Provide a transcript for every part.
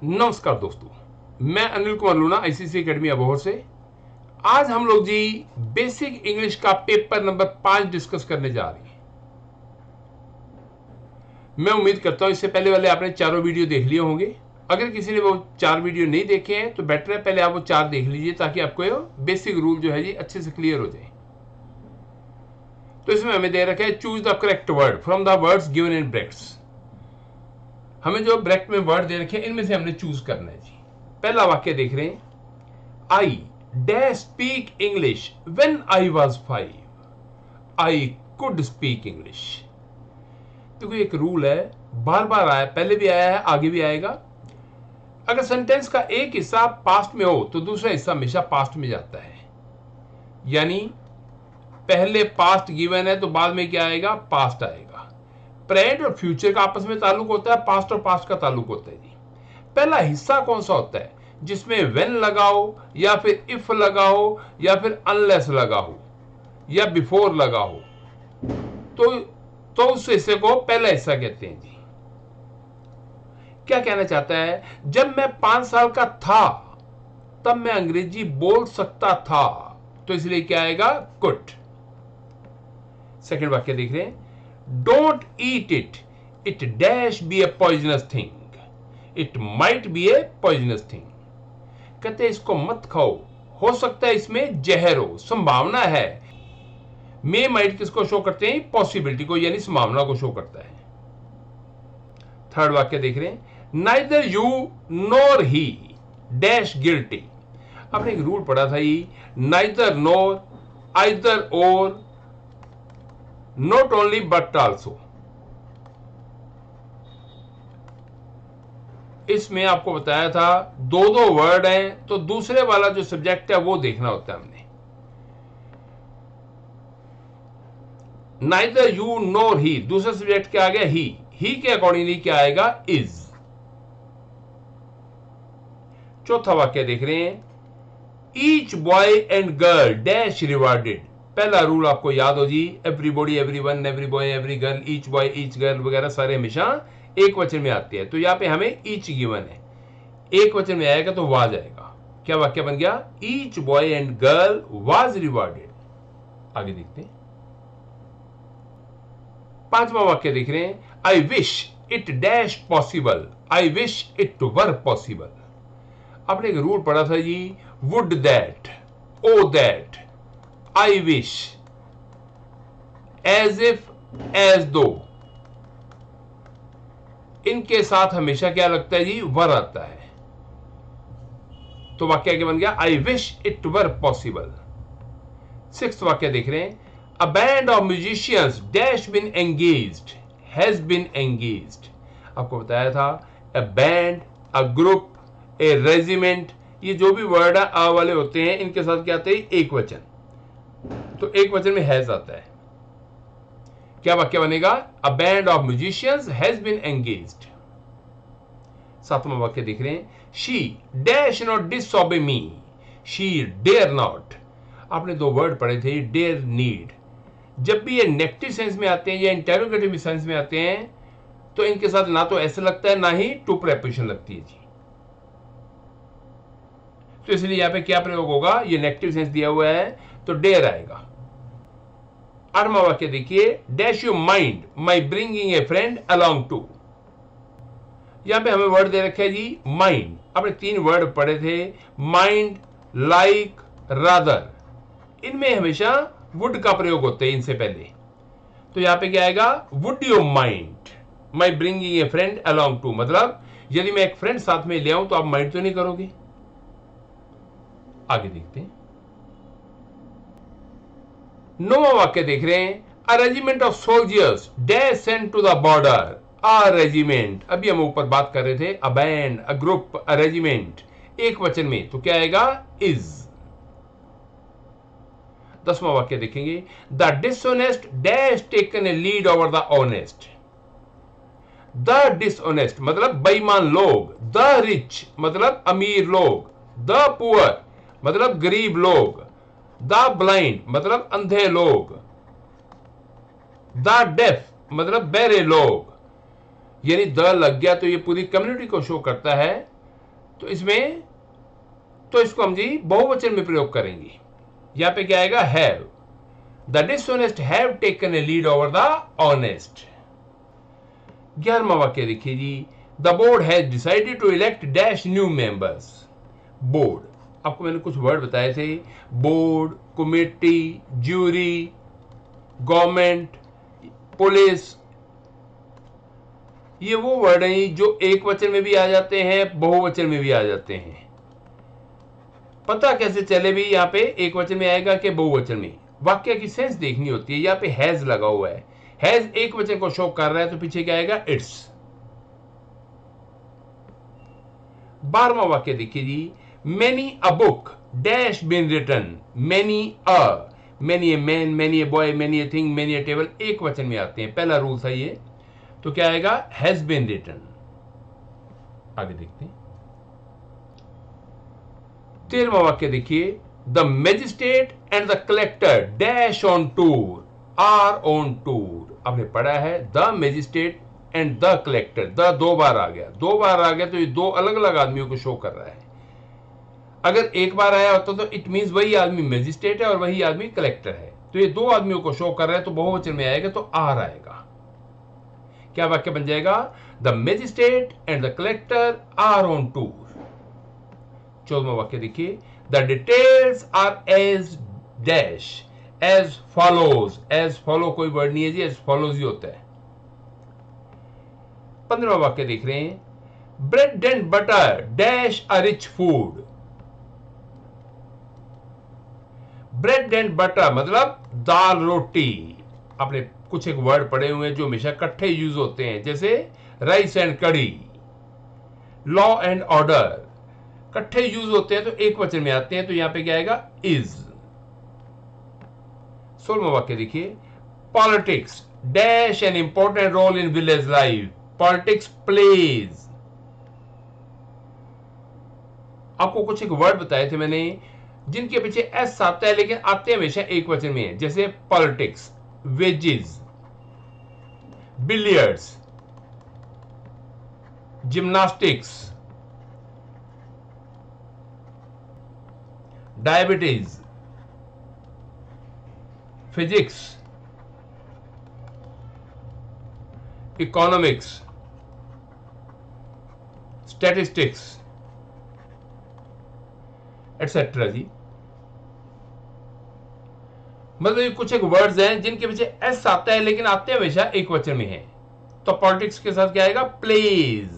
नमस्कार दोस्तों, मैं Anil Kumar Luna ICC academy Abohar से। आज हम लोग जी बेसिक इंग्लिश का पेपर नंबर 5 डिस्कस करने जा रहे हैं। मैं उम्मीद करता हूं इससे पहले वाले आपने चारों वीडियो देख लिए होंगे। अगर किसी ने वो 4 वीडियो नहीं देखे हैं तो बेटर है पहले आप वो 4 देख लीजिए, ताकि आपको बेसिक रूल जो है जी अच्छे से क्लियर हो जाए। तो इसमें हमें दे रखा है choose the correct word from the words given in brackets. हमें जो ब्रैकेट में वर्ड दे रखे हैं इनमें से हमने चूज करना है जी। पहला वाक्य देख रहे हैं, I dash speak English when I was 5। I could speak English. देखो एक रूल है, बार बार आया, पहले भी आया है, आगे भी आएगा। अगर सेंटेंस का एक हिस्सा पास्ट में हो तो दूसरा हिस्सा हमेशा पास्ट में जाता है। यानी पहले पास्ट गिवन है तो बाद में क्या आएगा, पास्ट आएगा। प्रेजेंट और फ्यूचर का आपस में ताल्लुक होता है, पास्ट और पास्ट का ताल्लुक होता है जी। पहला हिस्सा कौन सा होता है, जिसमें व्हेन लगाओ या फिर इफ लगाओ या फिर अनलेस लगाओ या बिफोर लगाओ, तो उस हिस्से को पहला हिस्सा कहते हैं जी। क्या कहना चाहता है, जब मैं 5 साल का था तब मैं अंग्रेजी बोल सकता था, तो इसलिए क्या आएगा, कुड। सेकंड वाक्य देख रहे हैं, don't eat it, it dash be a poisonous thing. It might be a poisonous thing. कहते हैं इसको मत खाओ, हो सकता है इसमें जहर हो, संभावना है। मे माइट किसको शो करते हैं, पॉसिबिलिटी को, यानी संभावना को शो करता है। थर्ड वाक्य देख रहे हैं, neither you NOR he dash guilty. आपने एक रूल पढ़ा था ये, नाइदर नोर, आइदर और, नॉट ओनली बट आल्सो। इसमें आपको बताया था दो दो वर्ड हैं तो दूसरे वाला जो सब्जेक्ट है वो देखना होता है हमने। नाइदर यू नोर ही, दूसरा सब्जेक्ट क्या आ गया, ही के अकॉर्डिंगली क्या आएगा, इज। चौथा वाक्य देख रहे हैं, each boy and girl dash rewarded. पहला रूल आपको याद हो जी, everybody, everyone, every boy, every girl, each boy, each girl वगैरह सारे हमेशा एक वचन में आते हैं। तो यहां पे हमें ईच गिवन है, एक वचन में आएगा तो वाज आएगा। क्या वाक्य बन गया, each boy and girl was rewarded. आगे देखते हैं, पांचवा वाक्य देख रहे हैं, I wish it dash possible, I wish it were possible. आपने एक रूल पढ़ा था जी, would that, O that, I wish, as if, as though, इनके साथ हमेशा क्या लगता है जी, वर आता है। तो वाक्य क्या बन गया, I wish it were possible. Sixth वाक्य देख रहे हैं, a band of musicians dash been engaged, has been engaged. आपको बताया था, a band, a group, a regiment, ये जो भी वर्ड आ वाले होते हैं इनके साथ क्या आते हैं, एक वचन। तो एक वचन में हैज आता है। क्या वाक्य बनेगा, a band of musicians has been engaged. सातवां वाक्य देख रहे हैं, she dash not disobey me, she dare not. आपने दो वर्ड पढ़े थे, डेयर, नीड। जब भी ये नेगेटिव सेंस में आते हैं या इंटेरोगेटिव सेंस में आते हैं तो इनके साथ ना तो ऐसे लगता है ना ही टू प्रेपोजिशन लगती है जी। तो इसलिए यहां पे क्या प्रयोग होगा, ये नेगेटिव सेंस दिया हुआ है तो डेयर आएगा। आठवां वाक्य देखिए, dash you mind my bringing a friend along too. यहां पे हमें वर्ड दे रखे है जी, माइंड। आपने 3 वर्ड पढ़े थे, माइंड, लाइक, रादर। इनमें हमेशा वुड का प्रयोग होता है इनसे पहले। तो यहां पे क्या आएगा, would you mind my bringing a friend along too, मतलब यदि मैं एक फ्रेंड साथ में ले आऊं तो आप माइंड तो नहीं करोगे। आगे देखते हैं, 9वां वाक्य देख रहे हैं, a regiment of soldiers dash sent to the border. A regiment, अभी हम ऊपर बात कर रहे थे, a band, a group, a regiment, एक वचन में, तो क्या आएगा, इज। 10वां वाक्य देखेंगे, the dishonest dash taken a lead over the honest. The dishonest मतलब बेईमान लोग, द रिच मतलब अमीर लोग, द पुअर मतलब गरीब लोग, द ब्लाइंड मतलब अंधे लोग, द डेफ मतलब बहरे लोग। यानी द लग गया तो ये पूरी कम्युनिटी को शो करता है तो इसको हम जी बहुवचन में प्रयोग करेंगे। यहां पे क्या आएगा? Have. The dishonest have taken a lead over the honest. 11वां वाक्य देखिए जी, the board has decided to elect dash new members. Board, आपको मैंने कुछ वर्ड बताए थे, board, committee, jury, government, police, ये वो वर्ड हैं जो एक वचन में भी आ जाते हैं, बहुवचन में भी आ जाते हैं। पता कैसे चले भी यहाँ पे एक वचन में आएगा कि बहुवचन में? वाक्य की सेंस देखनी होती है। यहाँ पे हैज लगा हुआ है, हैज एक वचन को शो कर रहा है, तो पीछे क्या आएगा? इट्स। 12वां वाक्य देखिए जी, many a book dash been written. Many a, many a man, many a boy, many a thing, many a table एक वचन में आते हैं। पहला रूल था ये, तो क्या आएगा? Has been written. आगे देखते हैं 13वां वाक्य देखिए, the magistrate and the collector dash on tour, are on tour. आपने पढ़ा है the magistrate and the collector, the दो बार आ गया, तो ये दो अलग अलग आदमियों को शो कर रहा है। अगर एक बार आया होता तो इट मींस वही आदमी मैजिस्ट्रेट है और वही आदमी कलेक्टर है, तो ये दो आदमियों को शो कर रहा है, तो बहुवचन में आएगा तो आर आएगा। क्या वाक्य बन जाएगा? The magistrate and the collector are on tour. 14वां वाक्य देखिए, the details are as dash, as follows. As follow कोई वर्ड नहीं है जी, एज फॉलोज ही होता है। 15वां वाक्य देख रहे हैं, bread and butter dash a rich food. Bread and butter मतलब दाल रोटी। आपने कुछ एक वर्ड पढ़े हुए हैं जो हमेशा इकट्ठे यूज होते हैं, जैसे राइस एंड कड़ी, लॉ एंड ऑर्डर, इकट्ठे यूज होते हैं तो एक वचन में आते हैं, तो यहां पे क्या आएगा? इज। 16वां वाक्य देखिए, politics dash an important role in village life. Politics plays. आपको कुछ एक वर्ड बताए थे मैंने जिनके पीछे एस आता है लेकिन आते हमेशा एक वचन में है, जैसे politics, wages, billiards, gymnastics, diabetes, physics, economics, statistics etcetera जी। मतलब ये कुछ एक वर्ड्स हैं जिनके पीछे एस आता है लेकिन आते हमेशा एक वचन में है, तो पॉलिटिक्स के साथ क्या आएगा? प्लेज।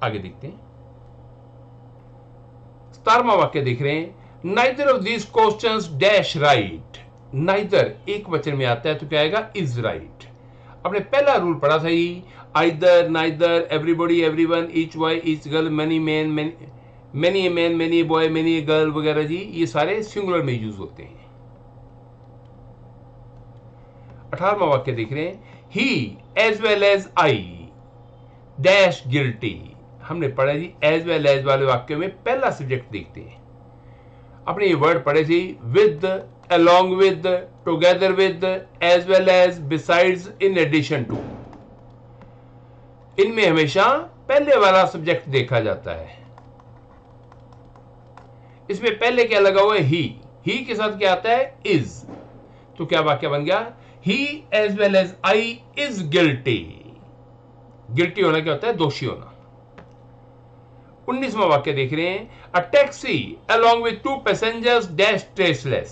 आगे देखते हैं 17वां वाक्य देख रहे हैं, neither of these questions dash right. Neither एक वचन में आता है तो क्या आएगा? Is right. आपने पहला रूल पढ़ा था ये, either, neither, everybody, everyone, each boy, each girl, many man, many a man, many a boy, many a girl वगैरह जी, ये सारे सिंगुलर में यूज होते हैं। 18वां वाक्य देख रहे हैं, he as well as I dash guilty. हमने पढ़ा जी एज वेल एज वाले वाक्य में पहला सब्जेक्ट देखते हैं। आपने ये वर्ड पढ़े थे with, along with, together with, as well as, besides, in addition to. इनमें हमेशा पहले वाला सब्जेक्ट देखा जाता है। इसमें पहले क्या लगा हुआ है? ही के साथ क्या आता है? इज। तो क्या वाक्य बन गया? He as well as I is guilty. Guilty होना क्या होता है? दोषी होना। 19वां वाक्य देख रहे हैं, a taxi along with two passengers dash traceless.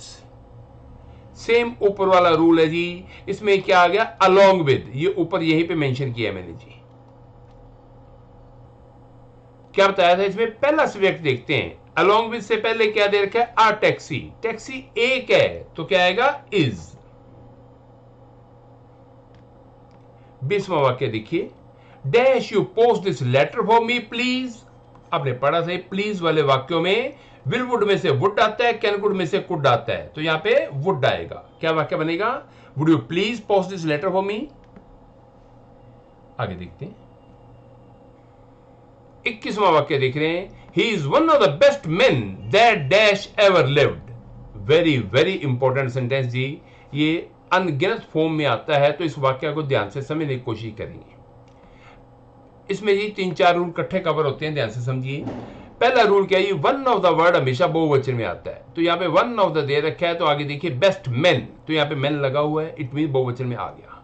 Same ऊपर वाला रूल है जी, इसमें क्या आ गया? अलोंग विद, ये ऊपर यहीं पे मेंशन किया मैंने जी। क्या बताया था? इसमें पहला सब्जेक्ट देखते हैं, अलोंग विद से पहले क्या दे रखा है? A taxi. टैक्सी एक है तो क्या आएगा? इज। 20वां वाक्य देखिए, dash you post this letter for me please. आपने पढ़ा था प्लीज वाले वाक्यों में विल वुड में से वुड आता है, कैन कुड में से कुड आता है, तो यहां पे वुड आएगा। क्या वाक्य बनेगा? Would you please post this letter for me. आगे देखते हैं 21वां वाक्य देख रहे हैं, he is one of the best men that dash ever lived. Very very important sentence जी, ये अनगिनत फॉर्म में आता है, तो इस वाक्य को ध्यान से समझने की कोशिश करेंगे। इसमें जी 3-4 रूल इकट्ठे कवर होते हैं, ध्यान से समझिए। पहला रूल क्या है, वन ऑफ द वर्ड हमेशा बहुवचन में आता है। तो यहाँ पे वन ऑफ द दे रखा है, तो आगे देखिए बेस्ट मैन, तो यहाँ पे मैन लगा हुआ है, इट मीन बहुवचन में आ गया।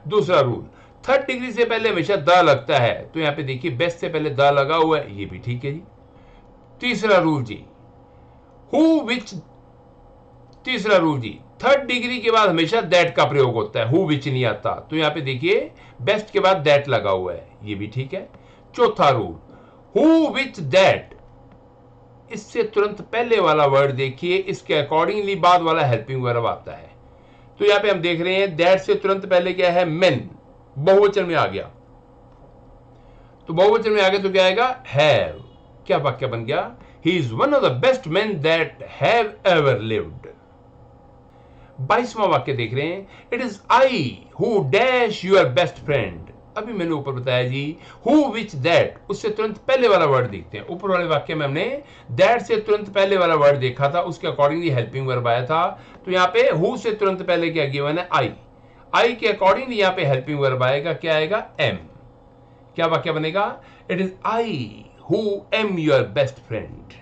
दूसरा रूल, थर्ड डिग्री से पहले हमेशा द लगता है, तो यहाँ पे देखिए बेस्ट से पहले द लगा हुआ है, ये भी ठीक है जी। तीसरा रूल जी, तीसरा रूल जी, थर्ड डिग्री के बाद हमेशा दैट का प्रयोग होता है, हु विच नहीं आता, तो यहाँ पे देखिए बेस्ट के बाद दैट लगा हुआ है, ये भी ठीक है। चौथा रूल, हु विच दैट, इससे तुरंत पहले वाला वर्ड देखिए, इसके अकॉर्डिंगली बाद वाला हेल्पिंग वर्ब आता है। तो यहां पे हम देख रहे हैं दैट से तुरंत पहले क्या है, मेन, बहुवचन में आ गया। तो बहुवचन में आ गया तो क्या आएगा, हैव। क्या वाक्य बन गया, he is one of the best man that have ever lived. 22वां वाक्य देख रहे हैं, it is I who dash your best friend. अभी मैंने ऊपर बताया जी, हु विच दैट, उससे तुरंत पहले वाला वर्ड देखते हैं। ऊपर वाले वाक्य में हमने दैट से तुरंत पहले वाला वर्ड देखा था, उसके अकॉर्डिंगली हेल्पिंग वर्ब आया था। तो यहाँ पे हु से तुरंत पहले क्या गिवन है, आई। आई के अकॉर्डिंगली यहाँ पे हेल्पिंग वर्ब आएगा, क्या आएगा, एम। क्या वाक्य बनेगा, it is I who am your best friend.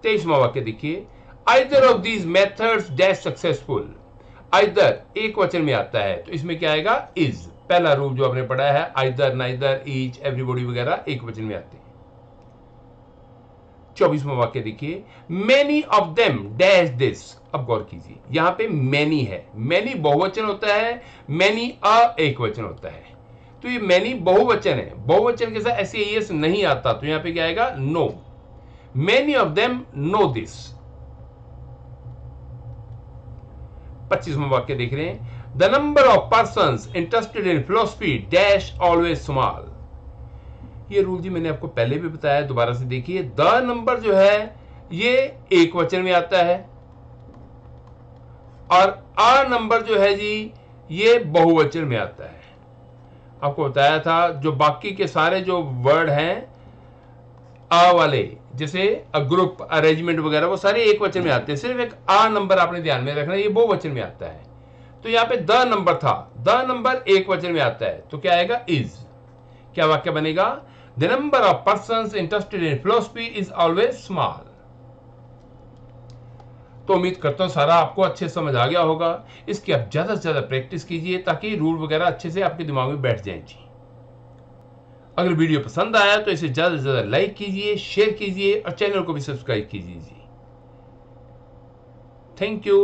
23वां वाक्य देखिए, either of these methods dash successful. Either एक वचन में आता है, तो इसमें क्या आएगा, इज। पहला रूल जो आपने पढ़ा है, आइदर, नाइदर, ईच, एवरीबॉडी वगैरह एक वचन में आते हैं। 24वां वाक्य देखिए, many of them dash this. अब गौर कीजिए, यहां पे मैनी है, मैनी बहुवचन होता है, मैनी एक वचन होता है। तो ये मैनी बहुवचन है, बहुवचन के साथ एस नहीं आता, तो यहां पे क्या आएगा, know. Many of them know this. 25वां वाक्य देख रहे हैं, the number of persons interested in philosophy dash always small. ये रूल जी मैंने आपको पहले भी बताया, दोबारा से देखिए, द नंबर जो है ये एक वचन में आता है, और आ नंबर जो है जी ये बहुवचन में आता है। आपको बताया था, जो बाकी के सारे जो वर्ड हैं आ वाले, जैसे अ ग्रुप, अरेंजमेंट वगैरह, वो सारे एक वचन में आते हैं, सिर्फ एक आ नंबर आपने ध्यान में रखना, ये बहुवचन में आता है। तो यहां पे द नंबर था, द नंबर एक वचन में आता है, तो क्या आएगा, इज। क्या वाक्य बनेगा, the number of persons interested in philosophy is always small. तो उम्मीद करता हूं सारा आपको अच्छे समझ आ गया होगा। इसकी आप ज्यादा से ज्यादा प्रैक्टिस कीजिए, ताकि रूल वगैरह अच्छे से आपके दिमाग में बैठ जाए जी। अगर वीडियो पसंद आया तो इसे ज्यादा से ज्यादा लाइक कीजिए, शेयर कीजिए, और चैनल को भी सब्सक्राइब कीजिए जी। Thank you.